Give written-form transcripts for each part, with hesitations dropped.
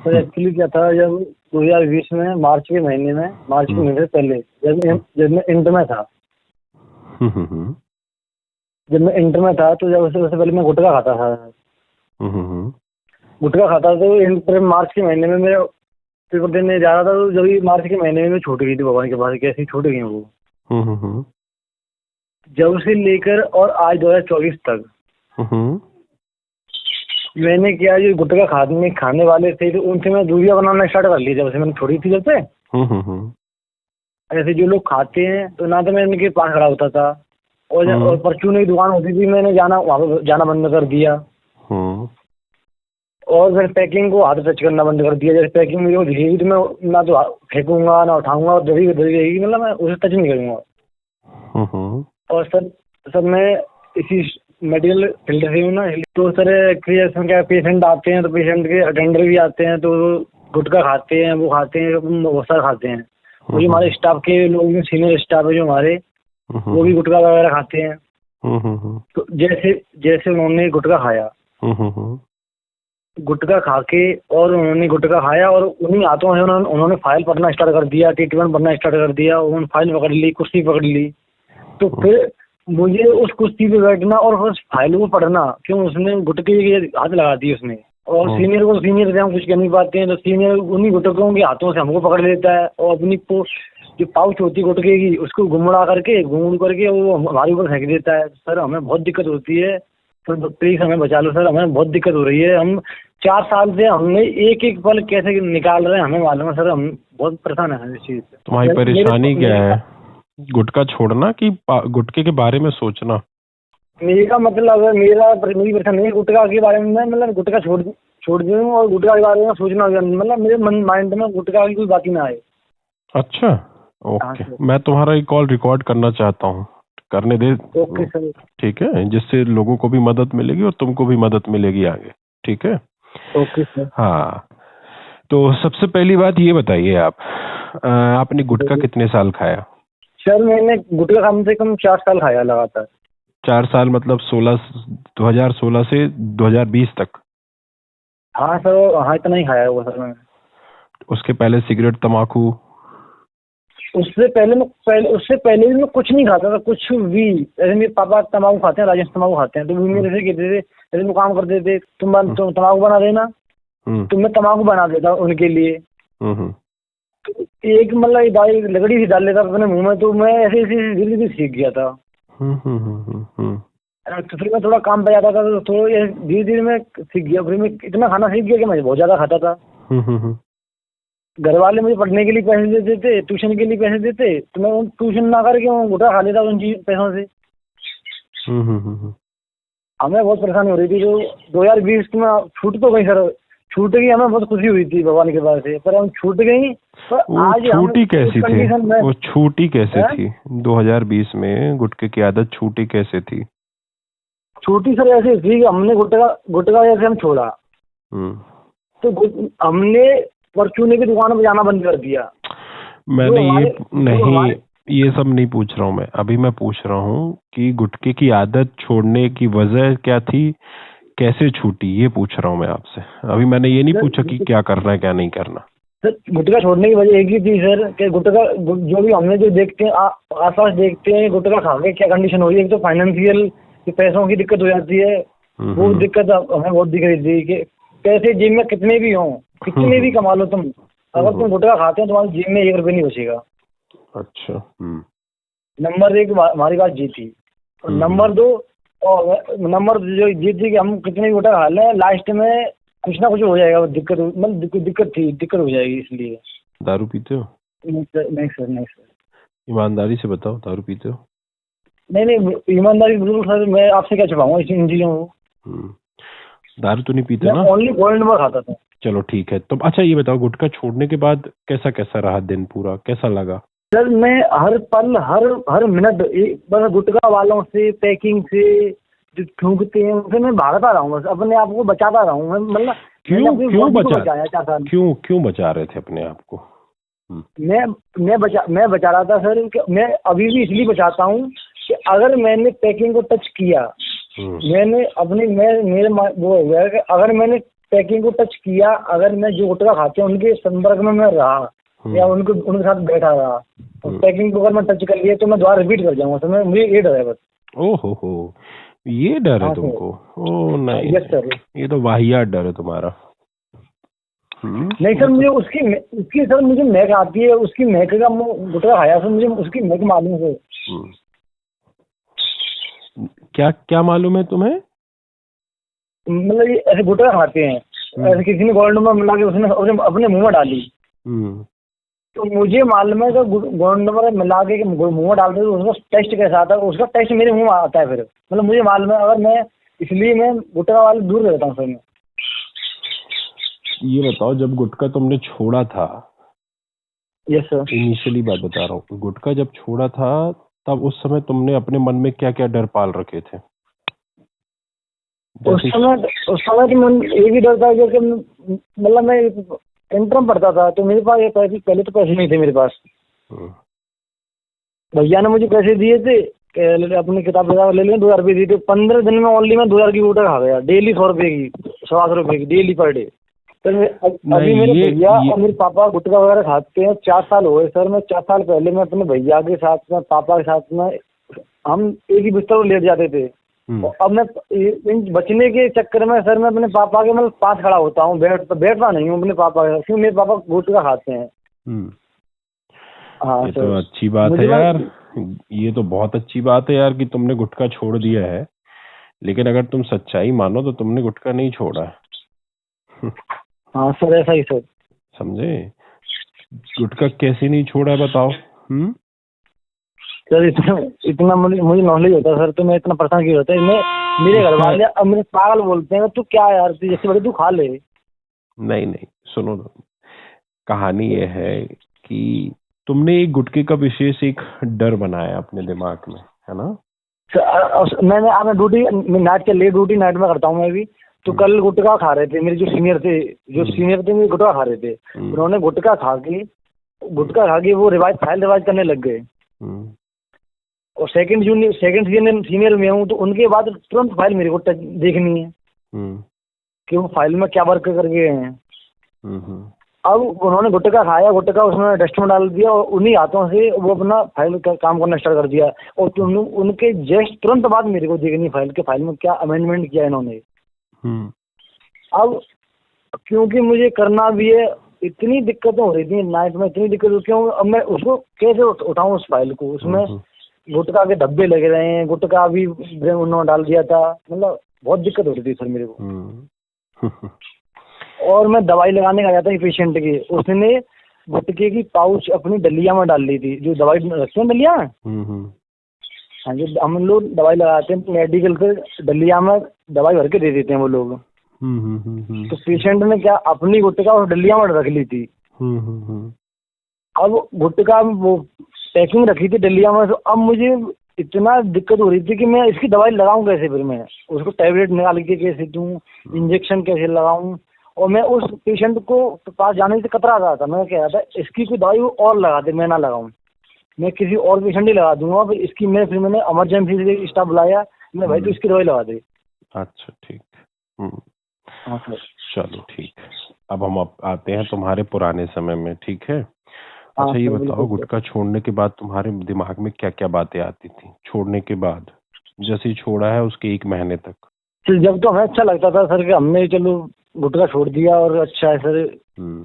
Sir actually क्या था, जब 2020 में मार्च के महीने से पहले जब मैं इंटर में था तो जब उससे पहले मैं गुटखा खाता था। गुटखा खाता तो इंटर मार्च के महीने में मेरा पेपर देने जा रहा था, तो जब मार्च के महीने में छूट गई थी भगवान के पास, कैसी छूट गई वो। जब से लेकर और आज 2024 तक मैंने क्या, जो गुटखा खाने वाले थे तो उनसे मैं दूरियां बनाना स्टार्ट कर ली, जब से मैंने छोड़ी थी। जब से ऐसे जो लोग खाते हैं तो ना तो मैं उनके पास खड़ा होता था, और परचून की दुकान होती थी, मैंने वहाँ पर जाना बंद कर दिया। और फिर पैकिंग को हाथ टच करना बंद कर दिया। जैसे पैकिंग मेरी वो दिखेगी तो मैं ना तो फेंकूंगा ना उठाऊंगा, और दबी रहेगी, मतलब मैं उसे टच नहीं करूंगा। और सर मैं इसी मेडिकल फील्ड से हूँ ना, तो सर क्या पेशेंट आते हैं तो पेशेंट के अटेंडर भी आते हैं, तो गुटखा खाते हैं, वो खाते हैं, बहुत सारा खाते हैं। वो जो हमारे स्टाफ के लोग, सीनियर स्टाफ है जो हमारे, वो भी गुटखा वगैरह खाते हैं। तो जैसे उन्होंने गुटखा खाया, गुटखा खा के और उन्होंने गुटखा खाया और उन्हीं हाथों से उन्होंने फाइल पढ़ना स्टार्ट कर दिया, ट्रीटमेंट पढ़ना स्टार्ट कर दिया। उन्होंने फाइल पकड़ ली, कुर्सी पकड़ ली। तो फिर मुझे उस कुर्सी पे बैठना और उस फाइल को पढ़ना, क्यों उसने गुटके के हाथ लगा दी उसने। और सीनियर को सीनियर से हम कुछ कर नहीं पाते हैं, तो सीनियर उन्हीं गुटकों के हाथों से हमको पकड़ लेता है, और अपनी जो पाउच होती है गुटके की, उसको घूम करके वो हमारे ऊपर फेंक देता है। सर हमें बहुत दिक्कत होती है, तो प्लीज हमें बचा लो सर, हमें बहुत दिक्कत हो रही है। हम 4 साल से हमने एक एक पल कैसे निकाल रहे हैं हमें मालूम है सर, हम बहुत परेशान है इस चीज से। तुम्हारी परेशानी क्या है? गुटखा छोड़ना कि गुटके के बारे में सोचना? मेरा मतलब मेरी परेशानी गुटखा के बारे में, मतलब गुटखा छोड़ दूँ और गुटखा के बारे में सोचना, मतलब मेरे माइंड में गुटखा की कोई बात ही ना आए। अच्छा ओके, मैं तुम्हारा एक कॉल रिकॉर्ड करना चाहता हूँ, करने दे? Okay sir. ठीक है, जिससे लोगों को भी मदद मिलेगी और तुमको भी मदद मिलेगी आगे। ठीक है? Okay sir. हाँ, तो सबसे पहली बात ये बताइए, आपने गुटखा कितने साल खाया? सर मैंने गुटखा कम से कम 4 साल खाया लगातार। 4 साल मतलब 2016 से 2020 तक? हाँ सर, हाँ इतना ही खाया हुआ सर मैंने। उसके पहले सिगरेट, तम्बाकू? उससे पहले भी मैं कुछ नहीं खाता था, कुछ भी। जैसे मेरे पापा तम्बाकू खाते हैं, राजेश तम्बाकू खाते हैं, तो वो मेरे से कहते थे, जैसे वो काम करते थे, तुम तम्बाकू बना देना, तो मैं तम्बाकू बना देता उनके लिए। तो एक मतलब लकड़ी से डाल लेता अपने मुंह में, तो मैं ऐसे धीरे धीरे सीख गया था। तो फिर मैं थोड़ा काम पे जाता था, तो थोड़ा धीरे धीरे मैं सीख गया। फिर मैं इतना खाना सीख गया कि मैं बहुत ज्यादा खाता था। घर वाले मुझे पढ़ने के लिए पैसे देते थे, ट्यूशन के लिए पैसे देते, तो मैं ट्यूशन ना करके वो गुटखा खा लेता उन पैसों से। हमें बहुत परेशानी हो रही थी। जो 2020 में छूट तो गई सर, छूट गई, हमें बहुत खुशी हुई थी भगवान के पास से, पर हम छूट गई। पर आज छूटी कैसी थी? वो छूटी कैसे थी 2020 में? गुटखे की आदत छूटी कैसे थी? छूटी सर ऐसी थी कि हमने गुटखा जैसे हम छोड़ा, तो हमने परचूने की दुकान पर जाना बंद कर दिया। मैंने ये सब नहीं पूछ रहा हूँ मैं, अभी मैं पूछ रहा हूँ कि गुटखे की आदत छोड़ने की वजह क्या थी, कैसे छूटी, ये पूछ रहा हूँ मैं आपसे। अभी मैंने ये नहीं पूछा कि क्या करना है क्या नहीं करना। सर गुटखा छोड़ने की वजह एक ही थी सर, कि गुटखा जो भी हमने जो देखते हैं आसपास देखते हैं, गुटखा खा के क्या कंडीशन हो रही है। एक तो फाइनेंशियल पैसों की दिक्कत हो जाती है, वो दिक्कत हमें बहुत दिख रही थी कि पैसे जेब में कितने भी हों, कितने भी कमा लो तुम, अगर तुम गुटखा खाते हो तुम्हारी जेब में 1 रुपये नहीं बचेगा। अच्छा। नंबर 1 हमारी बात जी थी। और नंबर 2 जो जी थी कि हम कितने भी गुटखा खा लें, लास्ट में कुछ ना कुछ हो जाएगा, दिक्कत हो जाएगी। इसलिए दारू पीते हो? नहीं सर। ईमानदारी से बताओ, दारू पीते हो? नहीं, ईमानदारी बिल्कुल सर, मैं आपसे क्या छुपाऊंगा इन चीजों को। दारू तो नहीं पीते ना? ओनली पॉइंट में खाता था। चलो ठीक है। तो अच्छा ये बताओ, गुटखा छोड़ने के बाद कैसा रहा दिन पूरा, कैसा लगा? सर मैं हर पल हर मिनट बस गुटखा वालों से, पैकिंग से, जो थूकते हैं उनसे मैं भागता रहा हूँ, बस अपने आप को बचाता रहा हूँ। मतलब क्यों बचा रहे थे अपने आप को? मैं बचा रहा था सर, मैं अभी भी इसलिए बचाता हूँ कि अगर मैंने पैकिंग को टच किया, मैंने अपने मेरे वो हो गया कि अगर मैंने पैकिंग को टच किया, अगर मैं जो गुटखा खाते हैं उनके संपर्क में मैं रहा या उनके साथ बैठा रहा, तो पैकिंग को अगर मैं टच कर लिया तो मैं दोबारा रिपीट कर जाऊंगा। तो मैं मुझे ये डर है बस। ओहो हो, ये डर है हाँ तुमको? ओ नहीं, यस सर। ये तो वाहियात डर है तुम्हारा। नहीं सर, मुझे उसकी सर मुझे महक आती है, उसकी महक का गुटखा खाया सर, मुझे उसकी महक मालूम है। क्या क्या मालूम है तुम्हें? मतलब ये ऐसे गुटखा खाते हैं, ऐसे किसी ने गोल्ड नंबर मिला के उसने अपने मुंह में डाली, तो मुझे मालूम है कि गोल्ड नंबर मिला के मुंह में डालते तो उसका टेस्ट कैसा आता है, उसका टेस्ट मेरे मुंह में आता है फिर। मतलब मुझे मालूम है, अगर मैं इसलिए मैं गुटखा वाले दूर रहता हूँ सर। मैं ये बताओ, जब गुटखा तुमने छोड़ा था, यस सर, इनिशियली बात बता रहा हूँ, गुटखा जब छोड़ा था तब उस समय तुमने अपने मन में क्या क्या डर पाल रखे थे? उस समय तो मन एक ही डर था कि मतलब मैं इंटरम पढ़ता था, तो मेरे पास पैसे, पहले तो पैसे नहीं थे मेरे पास। भैया ने मुझे पैसे दिए थे, अपनी किताब ले लें, 2000 रुपये दिए थे। 15 दिन में ओनली मैं 2000 की गुटखा खा गया, डेली 100 रुपये की, 100 रुपये की डेली पर डे। सर अभी मेरे भैया और मेरे पापा गुटखा वगैरह खाते हैं, 4 साल हो गए सर। मैं 4 साल पहले मैं अपने भैया के साथ में, पापा के साथ में, हम एक ही बिस्तर पर लेट जाते थे। अब मैं बचने के चक्कर में सर मैं अपने पापा के मतलब पास खड़ा होता हूँ, बैठता नहीं हूँ अपने पापा के, क्यों मेरे पापा गुटखा खाते हैं। हाँ, ये तो अच्छी बात है यार, ये तो बहुत अच्छी बात है यार कि तुमने गुटखा छोड़ दिया है। लेकिन अगर तुम सच्चाई मानो तो तुमने गुटखा नहीं छोड़ा है। हाँ सर, ऐसा ही सर। समझे? गुटखा कैसे नहीं छोड़ा है बताओ? सर इतना मुझे नॉलेज होता है सर, तो मैं इतना परेशान क्यों होता है? मेरे घर वाले अब मेरे पागल बोलते हैं, तू क्या यार, तू जैसे बड़े तू खा ले। नहीं नहीं, सुनो, कहानी ये है कि तुमने एक गुटखे का विशेष एक डर बनाया अपने दिमाग में, है ना? मैंने आपने ड्यूटी नाइट के लिए ड्यूटी नाइट में करता हूँ मैं भी। तो कल गुटखा खा रहे थे मेरे जो सीनियर थे मेरे गुटखा खा रहे थे। उन्होंने गुटखा खा के वो फाइल रिवाइज करने लग गए। और सेकंड सीनियर में हूँ, तो उनके बाद तुरंत फाइल मेरे को देखनी है कि वो फाइल में क्या वर्क कर गए हैं। अब उन्होंने गुटखा खाया, गुटखा उसमें डस्ट में डाल दिया और उन्हीं हाथों से वो अपना फाइल का काम करना स्टार्ट कर दिया। और उनके जस्ट तुरंत बाद मेरे को देखनी फाइल में क्या अमेंडमेंट किया इन्होंने। अब क्योंकि मुझे करना भी है, इतनी दिक्कतें हो रही थी नाइट में, इतनी दिक्कत क्यों, अब मैं उसको कैसे उठाऊं उस फाइल को? उसमें गुटखा के धब्बे लगे रहे हैं, गुटखा भी उन्होंने डाल दिया था, मतलब बहुत दिक्कत हो रही थी सर मेरे को। और मैं दवाई लगाने गया था पेशेंट के, उसने गुटखे की पाउच अपनी डलिया में डाल ली थी, जो दवाई रखते हैं डलिया में। हाँ जी, हम लोग दवाई लगाते हैं मेडिकल से, डलिया में दवाई भर के दे देते हैं वो लोग। तो पेशेंट ने क्या अपनी गुटखा उस डलिया में रख ली थी। अब गुटखा वो पैकिंग रखी थी डलिया में, तो अब मुझे इतना दिक्कत हो रही थी कि मैं इसकी दवाई लगाऊं कैसे, फिर मैं उसको टैबलेट निकाल के कैसे दूं, इंजेक्शन कैसे लगाऊं। और मैं उस पेशेंट को पास जाने से कतरा रहा था। मैं कह रहा था इसकी कोई दवाई और लगा दे, मैं ना लगाऊं, मैं किसी और पेशेंट ही लगा दूंगा। फिर इसकी फिर मैंने इमरजेंसी से स्टाफ बुलाया, मैं भाई तो इसकी दवाई लगा दे। अच्छा ठीक। हाँ सर। चलो ठीक। अब हम आते हैं तुम्हारे पुराने समय में, ठीक है? अच्छा ये बताओ, गुटखा छोड़ने के बाद तुम्हारे दिमाग में क्या क्या बातें आती थी छोड़ने के बाद, जैसे ही छोड़ा है उसके 1 महीने तक? जब तो हमें अच्छा लगता था सर कि हमने चलो गुटखा छोड़ दिया और अच्छा है सर,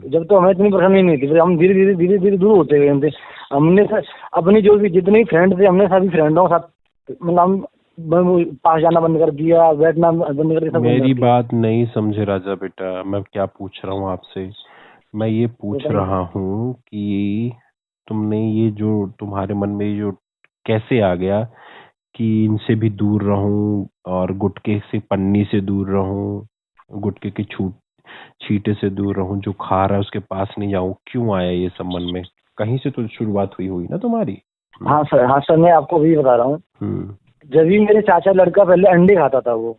जब तो हमें इतनी परेशानी नहीं थी। फिर हम धीरे धीरे दूर होते गए थे। हमने सर अपनी जो भी जितने फ्रेंड थे, हमने सभी फ्रेंडों के साथ मतलब पास जाना बंद कर दिया, बैठना बंद कर दिया। मेरी बात नहीं समझे राजा बेटा, मैं क्या पूछ रहा हूँ आपसे? मैं ये पूछ रहा हूँ कि तुमने ये जो तुम्हारे मन में जो कैसे आ गया कि इनसे भी दूर रहूं और गुटखे से पन्नी से दूर रहूं, गुटखे की छींटे से दूर रहूं, जो खा रहा है उसके पास नहीं जाऊं, क्यों आया ये सब मन में? कहीं से तो शुरुआत हुई ना तुम्हारी? हाँ सर, मैं आपको भी बता रहा हूँ। जब भी मेरे चाचा लड़का पहले अंडे खाता था, वो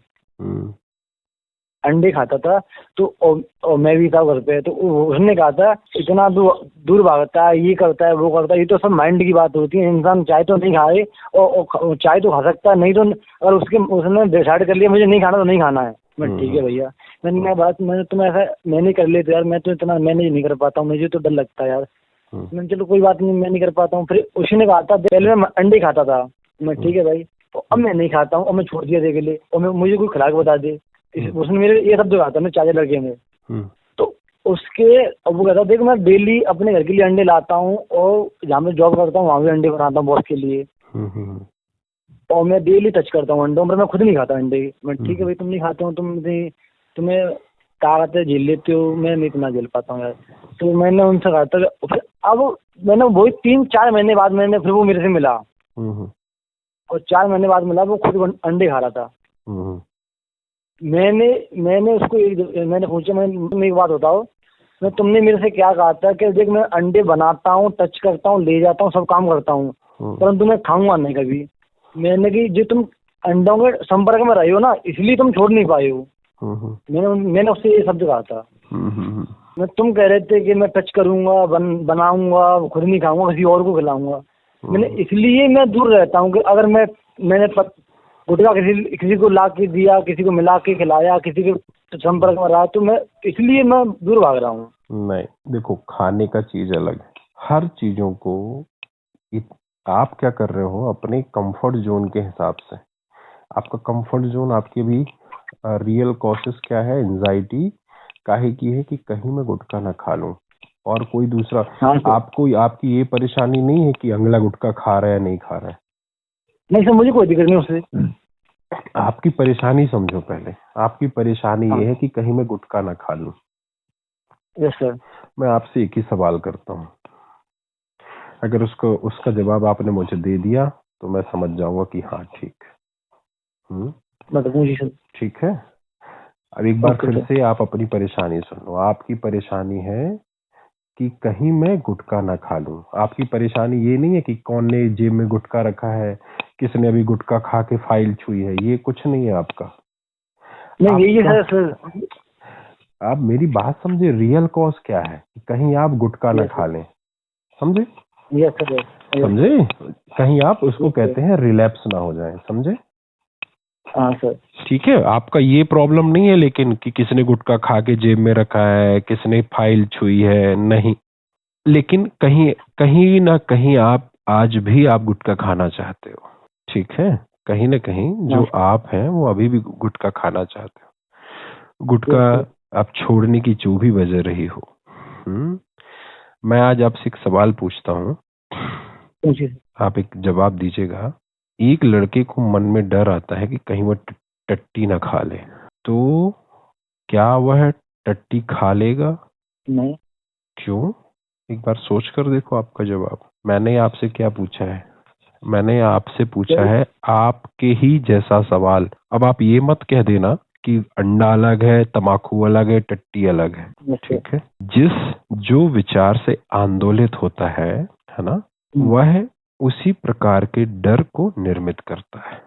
अंडे खाता था, तो और मैं भी था घर पे, तो उसने कहा था इतना दूर भागता है, ये करता है, वो करता है। ये तो सब माइंड की बात होती है। इंसान चाहे तो नहीं खाए और चाहे तो खा सकता है, नहीं तो अगर उसने डिसाइड कर लिया मुझे नहीं खाना तो नहीं खाना है, मैं ठीक है भैया, मैंने तुम्हें ऐसा मैंने कर ले तो यार, मैं तो इतना मैनेज नहीं कर पाता हूँ, मुझे तो डर लगता है यार। मैंने चलो कोई बात नहीं, मैं नहीं कर पाता हूँ। फिर उसने कहा था, पहले मैं अंडे खाता था, मैं ठीक है भाई, तो अब मैं नहीं खाता हूँ, अब मैं छोड़ दिया देख ले, और मुझे कोई खुराक बता दे। उसने मेरे ये शब्द कहा था, मैं चाचा लड़के में। तो उसके अब वो कहता देख, मैं डेली अपने घर के लिए अंडे लाता हूँ, और जहाँ मैं जॉब करता हूँ वहाँ भी अंडे बनाता हूँ बॉस के लिए, और मैं डेली टच करता हूँ अंडों पर, मैं खुद नहीं खाता अंडे। मैं ठीक है भाई, तुम नहीं खाते हो, तुम्हें ताकत है, झेल लेते हो, मैं नहीं इतना झेल पाता हूँ यार। तो मैंने उनसे कहा था, फिर अब मैंने वही 3-4 महीने बाद मैंने फिर वो मेरे से मिला, और 4 महीने बाद मिला, वो खुद अंडे खा रहा था। मैंने उसको मैंने पूछा, तुम एक बात बताओ, तुमने मेरे से क्या कहा था कि देख मैं अंडे बनाता हूँ, टच करता हूँ, ले जाता हूँ, सब काम करता हूँ, परंतु मैं खाऊंगा नहीं कभी। मैंने कि जो तुम अंडों के संपर्क में रहे हो ना, इसलिए तुम छोड़ नहीं पाए हो। मैंने उससे ये शब्द कहा था। मैं तुम कह रहे थे कि मैं टच करूंगा, बनाऊंगा, खुद नहीं खाऊंगा, किसी और को खिलाऊंगा। मैंने इसलिए मैं दूर रहता हूँ कि अगर मैंने गुटखा किसी को ला के दिया, किसी को मिला के खिलाया, किसी के संपर्क में रहा, तो मैं इसलिए मैं दूर भाग रहा हूँ। नहीं देखो, खाने का चीज अलग है, हर चीजों को आप क्या कर रहे हो अपने कंफर्ट जोन के हिसाब से। आपका कंफर्ट जोन आपके भी रियल कॉसेस क्या है, एंजाइटी काहे की है कि कहीं मैं गुटखा ना खा लूं, और कोई दूसरा आपको आपकी ये परेशानी नहीं है कि अगला गुटखा खा रहा है नहीं खा रहा है। नहीं सर, मुझे कोई दिक्कत नहीं उससे। आपकी परेशानी समझो पहले, आपकी परेशानी ये है कि कहीं मैं गुटखा ना खा लूं। Yes sir. मैं आपसे एक ही सवाल करता हूँ, अगर उसका जवाब आपने मुझे दे दिया तो मैं समझ जाऊंगा कि हाँ ठीक, ठीक है। अब एक बार फिर से आप अपनी परेशानी सुन लो। आपकी परेशानी है कि कहीं मैं गुटखा ना खा लूं। आपकी परेशानी ये नहीं है कि कौन ने जेब में गुटखा रखा है, किसने अभी गुटखा खा के फाइल छुई है, ये कुछ नहीं है आपका। नहीं यही है सर। आप मेरी बात समझे, रियल कॉज क्या है, कहीं आप गुटखा ना खा लें, समझे? समझे? कहीं आप उसको कहते हैं रिलैप्स ना हो जाए, समझे? हाँ सर। ठीक है, आपका ये प्रॉब्लम नहीं है लेकिन कि किसने गुटखा खा के जेब में रखा है, किसने फाइल छुई है, नहीं। लेकिन कहीं ना कहीं आप आज भी आप गुटखा खाना चाहते हो, ठीक है? कहीं ना कहीं जो आप हैं वो अभी भी गुटखा खाना चाहते हो। गुटखा आप छोड़ने की जो भी वजह रही हो, मैं आज आपसे एक सवाल पूछता हूँ, आप एक जवाब दीजिएगा। एक लड़के को मन में डर आता है कि कहीं वह टट्टी ना खा ले, तो क्या वह टट्टी खा लेगा? नहीं। क्यों? एक बार सोच कर देखो आपका जवाब। मैंने आपसे क्या पूछा है? मैंने आपसे पूछा है आपके ही जैसा सवाल। अब आप ये मत कह देना कि अंडा अलग है, तम्बाकू अलग है, टट्टी अलग है, ठीक है? जो विचार से आंदोलित होता है ना, वह उसी प्रकार के डर को निर्मित करता है।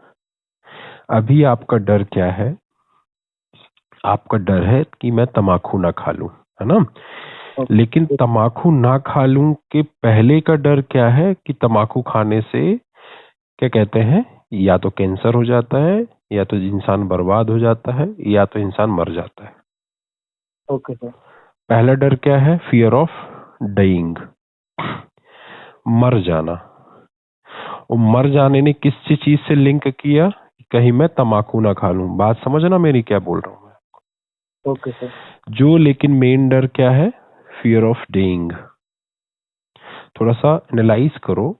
अभी आपका डर क्या है? आपका डर है कि मैं तम्बाकू ना खा लूं, है ना? लेकिन तम्बाकू ना खा लूं के पहले का डर क्या है कि तम्बाकू खाने से क्या कहते हैं, या तो कैंसर हो जाता है, या तो इंसान बर्बाद हो जाता है, या तो इंसान मर जाता है। Okay sir. पहला डर क्या है? फियर ऑफ डाइंग, मर जाना। और मर जाने ने किस चीज से लिंक किया? कहीं मैं तम्बाकू ना खा लूं। बात समझना मेरी क्या बोल रहा हूं मैं? Okay sir. जो लेकिन मेन डर क्या है? Fear of dying. थोड़ा सा एनालाइज करो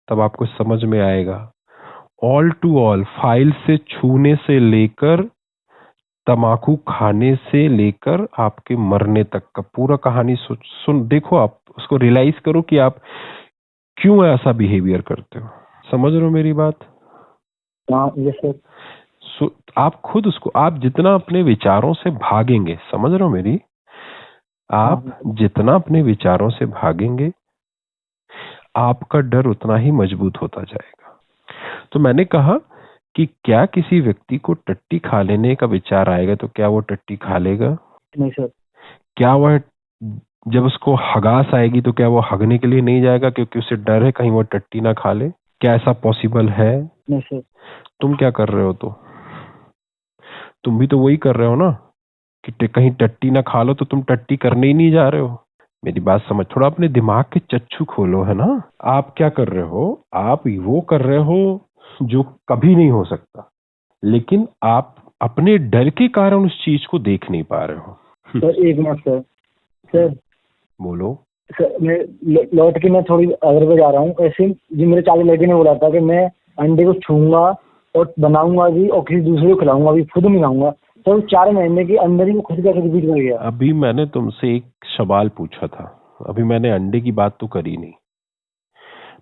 तब आपको समझ में आएगा। ऑल टू ऑल, फाइल से छूने से लेकर तम्बाकू खाने से लेकर आपके मरने तक का पूरा कहानी सुन देखो। आप उसको रियलाइज करो कि आप क्यों ऐसा बिहेवियर करते हो। समझ रहे हो मेरी बात? Yes sir. आप खुद उसको, आप जितना अपने विचारों से भागेंगे, समझ रहे हो मेरी? आप जितना अपने विचारों से भागेंगे, आपका डर उतना ही मजबूत होता जाएगा। तो मैंने कहा कि क्या किसी व्यक्ति को टट्टी खा लेने का विचार आएगा तो क्या वो टट्टी खा लेगा? नहीं सर। क्या वह जब उसको हगास आएगी तो क्या वो हगने के लिए नहीं जाएगा क्योंकि उसे डर है कहीं वो टट्टी ना खा ले? क्या ऐसा पॉसिबल है? नहीं सर। तुम क्या कर रहे हो? तो तुम भी तो वही कर रहे हो ना कि कहीं टट्टी ना खा लो तो तुम टट्टी करने ही नहीं जा रहे हो। मेरी बात समझ, थोड़ा अपने दिमाग के चच्चू खोलो, है ना। आप क्या कर रहे हो, आप वो कर रहे हो जो कभी नहीं हो सकता, लेकिन आप अपने डर के कारण उस चीज को देख नहीं पा रहे हो। सर एक मिनट सर बोलो। सर मैं लौट के मैं थोड़ी अगर पे जा रहा हूँ, ऐसे जो मेरे चाचा लड़के ने बोला था कि मैं अंडे को छूंगा और बनाऊंगा भी और किसी दूसरे को खिलाऊंगा भी, खुद नहीं खाऊंगा। तो 4 महीने के अंदर ही वो खुद का रिपीट कर गया। अभी मैंने तुमसे एक सवाल पूछा था, अभी मैंने अंडे की बात तो करी नहीं।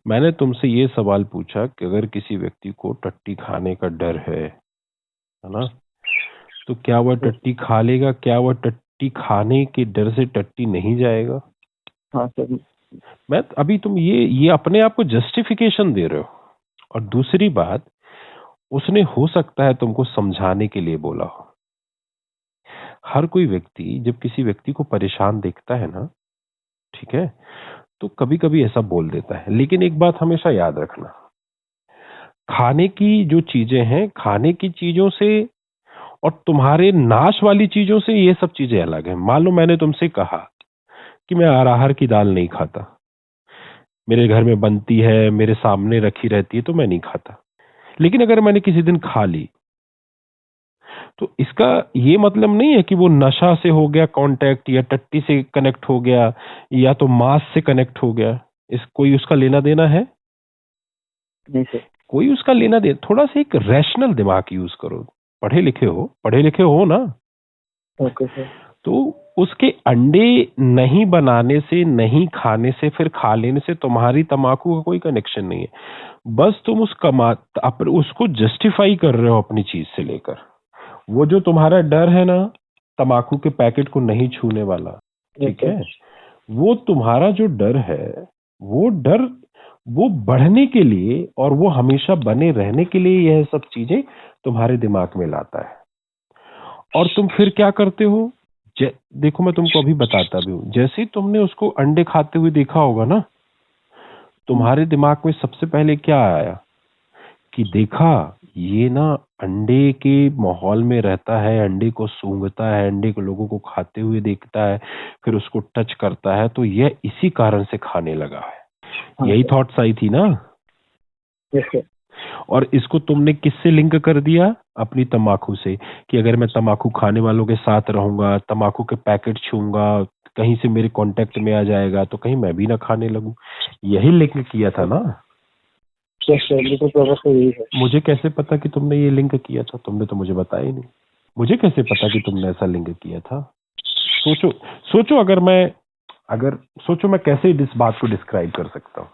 मैंने तुमसे ये सवाल पूछा कि अगर किसी व्यक्ति को टट्टी खाने का डर है ना, तो क्या वह टट्टी खा लेगा? क्या वह टट्टी खाने के डर से टट्टी नहीं जाएगा? हाँ सर। मैं अभी तुम ये अपने आप को जस्टिफिकेशन दे रहे हो। और दूसरी बात, उसने हो सकता है तुमको समझाने के लिए बोला हो। हर कोई व्यक्ति जब किसी व्यक्ति को परेशान देखता है ना, ठीक है, तो कभी कभी ऐसा बोल देता है। लेकिन एक बात हमेशा याद रखना, खाने की जो चीजें हैं, खाने की चीजों से और तुम्हारे नाश वाली चीजों से ये सब चीजें अलग हैं। मान लो मैंने तुमसे कहा कि मैं अरहर की दाल नहीं खाता, मेरे घर में बनती है, मेरे सामने रखी रहती है, तो मैं नहीं खाता। लेकिन अगर मैंने किसी दिन खा ली, तो इसका ये मतलब नहीं है कि वो नशा से हो गया कांटेक्ट, या टट्टी से कनेक्ट हो गया, या तो मांस से कनेक्ट हो गया। इस कोई उसका लेना देना है? नहीं सर। कोई उसका लेना देना। थोड़ा सा एक रैशनल दिमाग यूज करो। पढ़े लिखे हो ना? Okay sir. तो उसके अंडे नहीं बनाने से, नहीं खाने से, फिर खा लेने से तुम्हारी तम्बाकू का कोई कनेक्शन नहीं है। बस तुम उसको जस्टिफाई कर रहे हो अपनी चीज से लेकर। वो जो तुम्हारा डर है ना, तम्बाकू के पैकेट को नहीं छूने वाला, ठीक है, वो तुम्हारा जो डर है, वो डर वो बढ़ने के लिए और वो हमेशा बने रहने के लिए यह सब चीजें तुम्हारे दिमाग में लाता है। और तुम फिर क्या करते हो? देखो मैं तुमको अभी बताता भी हूं। जैसे ही तुमने उसको अंडे खाते हुए देखा होगा ना, तुम्हारे दिमाग में सबसे पहले क्या आया कि देखा, ये ना अंडे के माहौल में रहता है, अंडे को सूंघता है, अंडे को लोगों को खाते हुए देखता है, फिर उसको टच करता है, तो यह इसी कारण से खाने लगा है। यही थॉट्स आई थी ना? और इसको तुमने किससे लिंक कर दिया? अपनी तम्बाकू से, कि अगर मैं तम्बाकू खाने वालों के साथ रहूंगा, तम्बाकू के पैकेट छूंगा, कहीं से मेरे कांटेक्ट में आ जाएगा, तो कहीं मैं भी ना खाने लगूं। यही लिंक किया था ना? मुझे कैसे पता कि तुमने ये लिंक किया था? तुमने तो मुझे बताया ही नहीं। मुझे कैसे पता कि तुमने ऐसा लिंक किया था? सोचो सोचो मैं कैसे इस बात को डिस्क्राइब कर सकता हूं।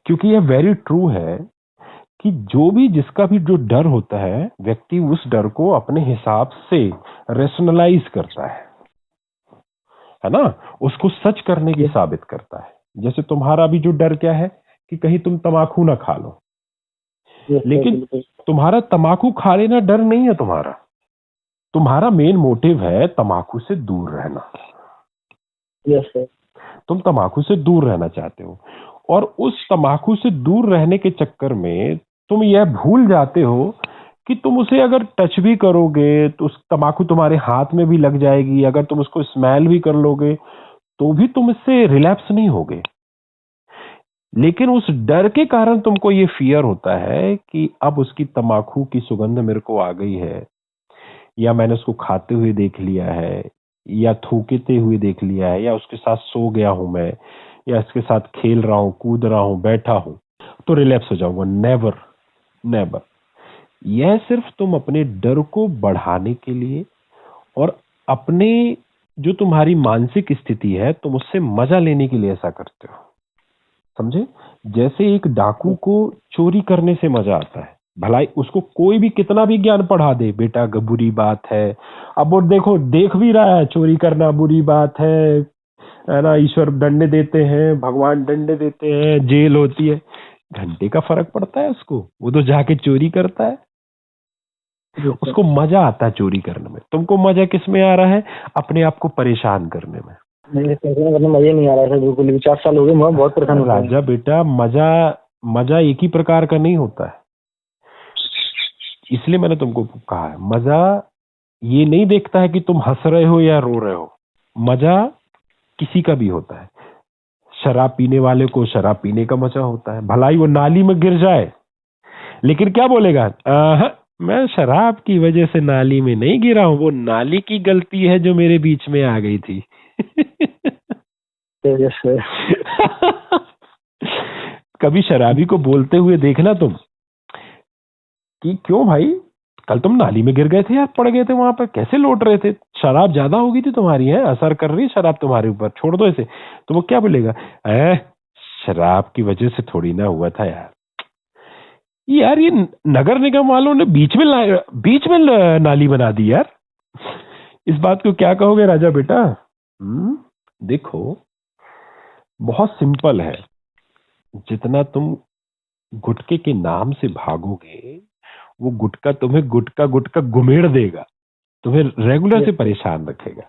क्योंकि यह वेरी ट्रू है कि जिसका भी जो डर होता है, व्यक्ति उस डर को अपने हिसाब से रेशनलाइज करता है ना, उसको सच करने की साबित करता है। जैसे तुम्हारा भी जो डर क्या है कि कहीं तुम तम्बाकू ना खा लो, लेकिन तुम्हारा तम्बाकू खा लेना डर नहीं है। तुम्हारा मेन मोटिव है तम्बाकू से दूर रहना। तुम तम्बाकू से दूर रहना चाहते हो, और उस तम्बाकू से दूर रहने के चक्कर में तुम यह भूल जाते हो कि तुम उसे अगर टच भी करोगे तो उस तम्बाकू तुम्हारे हाथ में भी लग जाएगी। अगर तुम उसको स्मेल भी कर लोगे तो भी तुम इससे रिलैप्स नहीं होगे। लेकिन उस डर के कारण तुमको ये फियर होता है कि अब उसकी तम्बाकू की सुगंध मेरे को आ गई है, या मैंने उसको खाते हुए देख लिया है, या थूकते हुए देख लिया है, या उसके साथ सो गया हूं मैं, या इसके साथ खेल रहा हूं, कूद रहा हूं, बैठा हूं, तो रिलैप्स हो जाऊंगा। Never never. यह सिर्फ तुम अपने डर को बढ़ाने के लिए और अपने जो तुम्हारी मानसिक स्थिति है, तुम उससे मजा लेने के लिए ऐसा करते हो। समझे? जैसे एक डाकू को चोरी करने से मजा आता है, भलाई उसको कोई भी कितना भी ज्ञान पढ़ा दे, बेटा बुरी बात है, अब वो देख भी रहा है चोरी करना बुरी बात है ना, ईश्वर दंड देते हैं, भगवान दंड देते हैं, जेल होती है, घंटे का फर्क पड़ता है उसको। वो तो जाके चोरी करता है, उसको मजा आता है चोरी करने में। तुमको मजा किस में आ रहा है? अपने आप को परेशान करने में। मजा नहीं आ रहा है बिल्कुल भी। 4 साल हो गए, मैं बहुत परेशान हूं। राजा बेटा, मजा एक ही प्रकार का नहीं होता है। इसलिए मैंने तुमको कहा है, मजा ये नहीं देखता है कि तुम हंस रहे हो या रो रहे हो। मजा किसी का भी होता है। शराब पीने वाले को शराब पीने का मजा होता है, भलाई वो नाली में गिर जाए, लेकिन क्या बोलेगा, मैं शराब की वजह से नाली में नहीं गिरा हूं, वो नाली की गलती है जो मेरे बीच में आ गई थी। जैसे कभी शराबी को बोलते हुए देखना तुम कि क्यों भाई, कल तुम नाली में गिर गए थे यार, पड़ गए थे वहां पर, कैसे लौट रहे थे, शराब ज्यादा हो गई थी तुम्हारी, है असर कर रही शराब तुम्हारे ऊपर, छोड़ दो इसे। तो वो क्या बोलेगा, शराब की वजह से थोड़ी ना हुआ था यार, यार ये नगर निगम वालों ने बीच में नाली बना दी यार। इस बात को क्या कहोगे राजा बेटा? देखो बहुत सिंपल है, जितना तुम गुटके के नाम से भागोगे, वो गुटका तुम्हें गुटका गुटका गुमेड़ देगा, तुम्हें रेगुलर से परेशान रखेगा।